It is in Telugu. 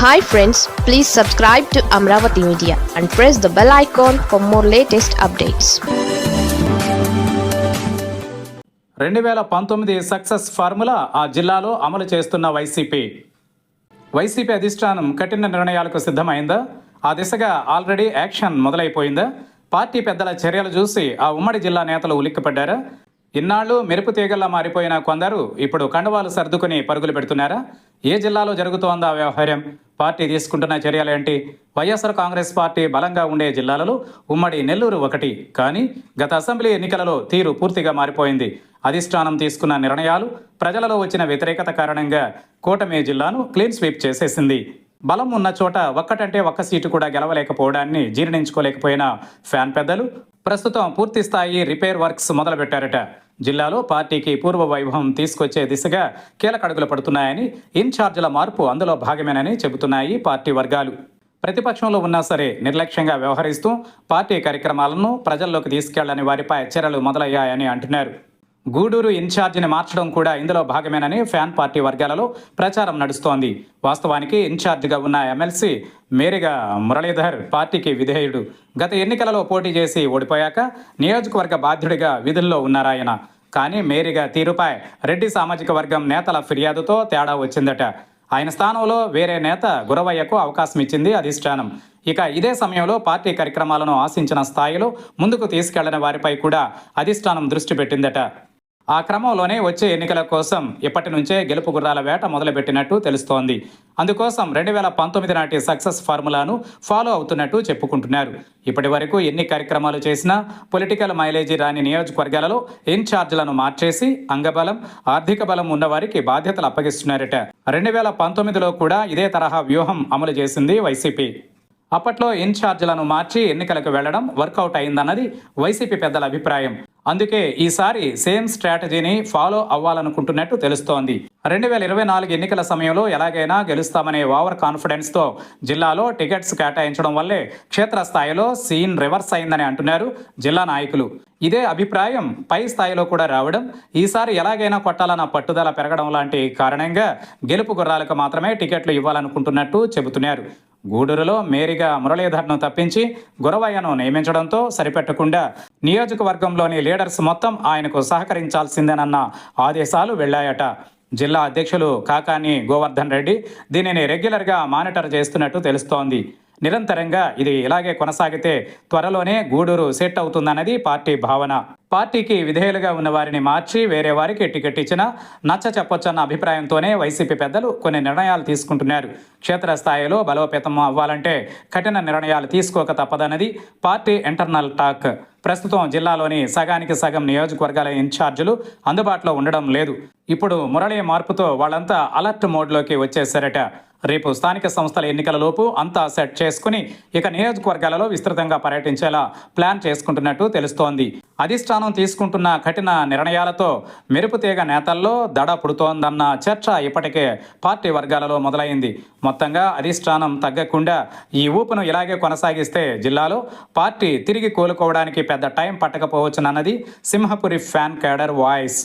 Hi friends, please subscribe to Amravati Media and press the bell icon for more latest updates. 2019 success formula ఆ జిల్లాలో అమలు చేస్తున్న వైసీపీ అధిష్టానం కఠిన నిర్ణయాలకు సిద్ధమైందా? ఆ దిశగా ఆల్రెడీ యాక్షన్ మొదలైపోయిందా? పార్టీ పెద్దల చర్యలు చూసి ఆ ఉమ్మడి జిల్లా నేతలు ఉలిక్కిపడ్డారా? ఇన్నాళ్లు మెరుపు తీగల్లా మారిపోయిన కొందరు ఇప్పుడు కండువాలు సర్దుకుని పరుగులు పెడుతున్నారా? ఏ జిల్లాలో జరుగుతోందా వ్యవహారం? పార్టీ తీసుకుంటున్న చర్యలేంటి? వైఎస్ఆర్ కాంగ్రెస్ పార్టీ బలంగా ఉండే జిల్లాలలో ఉమ్మడి నెల్లూరు ఒకటి. కానీ గత అసెంబ్లీ ఎన్నికలలో తీరు పూర్తిగా మారిపోయింది. అధిష్టానం తీసుకున్న నిర్ణయాలు, ప్రజలలో వచ్చిన వ్యతిరేకత కారణంగా కూటమి జిల్లాను క్లీన్ స్వీప్ చేసేసింది. బలం ఉన్న చోట ఒక్కటంటే ఒక్క సీటు కూడా గెలవలేకపోవడాన్ని జీర్ణించుకోలేకపోయిన ఫ్యాన్ పెద్దలు ప్రస్తుతం పూర్తి స్థాయి రిపేర్ వర్క్స్ మొదలుపెట్టారట. జిల్లాలో పార్టీకి పూర్వ వైభవం తీసుకొచ్చే దిశగా కీలక అడుగులు పడుతున్నాయని, ఇన్ఛార్జీల మార్పు అందులో భాగమేనని చెబుతున్నాయి పార్టీ వర్గాలు. ప్రతిపక్షంలో ఉన్నా సరే నిర్లక్ష్యంగా వ్యవహరిస్తూ పార్టీ కార్యక్రమాలను ప్రజల్లోకి తీసుకెళ్లని వారిపై చర్యలు మొదలయ్యాయని అంటున్నారు. గూడూరు ఇన్ఛార్జిని మార్చడం కూడా ఇందులో భాగమేనని ఫ్యాన్ పార్టీ వర్గాలలో ప్రచారం నడుస్తోంది. వాస్తవానికి ఇన్ఛార్జిగా ఉన్న ఎమ్మెల్సీ మేరిగా మురళీధర్ పార్టీకి విధేయుడు. గత ఎన్నికలలో పోటీ చేసి ఓడిపోయాక నియోజకవర్గ బాధ్యుడిగా విధుల్లో ఉన్నారాయన. కానీ మేరిగా తీరుపై రెడ్డి సామాజిక వర్గం నేతల ఫిర్యాదుతో తేడా వచ్చిందట. ఆయన స్థానంలో వేరే నేత గురవయ్యకు అవకాశం ఇచ్చింది అధిష్టానం. ఇక ఇదే సమయంలో పార్టీ కార్యక్రమాలను ఆశించిన స్థాయిలో ముందుకు తీసుకెళ్లని వారిపై కూడా అధిష్టానం దృష్టి పెట్టిందట. ఆ క్రమంలోనే వచ్చే ఎన్నికల కోసం ఇప్పటి నుంచే గెలుపు గుర్రాల వేట మొదలుపెట్టినట్టు తెలుస్తోంది. అందుకోసం 2019 నాటి సక్సెస్ ఫార్ములాను ఫాలో అవుతున్నట్టు చెప్పుకుంటున్నారు. ఇప్పటి వరకు ఎన్ని కార్యక్రమాలు చేసినా పొలిటికల్ మైలేజీ రాని నియోజకవర్గాలలో ఇన్ఛార్జీలను మార్చేసి అంగబలం, ఆర్థిక బలం ఉన్నవారికి బాధ్యతలు అప్పగిస్తున్నారట. 2019లో కూడా ఇదే తరహా వ్యూహం అమలు చేసింది వైసీపీ. అప్పట్లో ఇన్ఛార్జీలను మార్చి ఎన్నికలకు వెళ్లడం వర్కౌట్ అయిందన్నది వైసీపీ పెద్దల అభిప్రాయం. అందుకే ఈసారి సేమ్ స్ట్రాటజీని ఫాలో అవ్వాలనుకుంటున్నట్టు తెలుస్తోంది. 2024 ఎన్నికల సమయంలో ఎలాగైనా గెలుస్తామనే ఓవర్ కాన్ఫిడెన్స్తో జిల్లాలో టికెట్స్ కేటాయించడం వల్లే క్షేత్రస్థాయిలో సీన్ రివర్స్ అయిందని అంటున్నారు జిల్లా నాయకులు. ఇదే అభిప్రాయం పై స్థాయిలో కూడా రావడం, ఈసారి ఎలాగైనా కొట్టాలన్న పట్టుదల పెరగడం లాంటి కారణంగా గెలుపు గుర్రాలకు మాత్రమే టికెట్లు ఇవ్వాలనుకుంటున్నట్టు చెబుతున్నారు. గూడూరులో మేరిగా మురళీధర్ను తప్పించి గురవయ్యను నియమించడంతో సరిపెట్టకుండా నియోజకవర్గంలోని లీడర్స్ మొత్తం ఆయనకు సహకరించాల్సిందేనన్న ఆదేశాలు వెళ్లాయట. జిల్లా అధ్యక్షులు కాకాని గోవర్ధన్ రెడ్డి దీనిని రెగ్యులర్గా మానిటర్ చేస్తున్నట్టు తెలుస్తోంది. నిరంతరంగా ఇది ఇలాగే కొనసాగితే త్వరలోనే గూడూరు సెట్ అవుతుందన్నది పార్టీ భావన. పార్టీకి విధేయులుగా ఉన్న వారిని మార్చి వేరే వారికి టికెట్ ఇచ్చినా నచ్చ చెప్పొచ్చన్న అభిప్రాయంతోనే వైసీపీ పెద్దలు కొన్ని నిర్ణయాలు తీసుకుంటున్నారు. క్షేత్రస్థాయిలో బలోపేతం అవ్వాలంటే కఠిన నిర్ణయాలు తీసుకోక తప్పదన్నది పార్టీ ఇంటర్నల్ టాక్. ప్రస్తుతం జిల్లాలోని సగానికి సగం నియోజకవర్గాల ఇన్ఛార్జీలు అందుబాటులో ఉండడం లేదు. ఇప్పుడు మురళి మార్పుతో వాళ్ళంతా అలర్ట్ మోడ్లోకి వచ్చేశారట. రేపు స్థానిక సంస్థల ఎన్నికలలోపు అంతా సెట్ చేసుకుని ఇక నియోజకవర్గాలలో విస్తృతంగా పర్యటించేలా ప్లాన్ చేసుకుంటున్నట్టు తెలుస్తోంది. అధిష్టానం తీసుకుంటున్న కఠిన నిర్ణయాలతో మెరుపుతీగ నేతల్లో దడ పుడుతోందన్న చర్చ ఇప్పటికే పార్టీ వర్గాలలో మొదలైంది. మొత్తంగా అధిష్టానం తగ్గకుండా ఈ ఊపును ఇలాగే కొనసాగిస్తే జిల్లాలో పార్టీ తిరిగి కోలుకోవడానికి పెద్ద టైం పట్టకపోవచ్చునన్నది సింహపురి ఫ్యాన్ క్యాడర్ వాయిస్.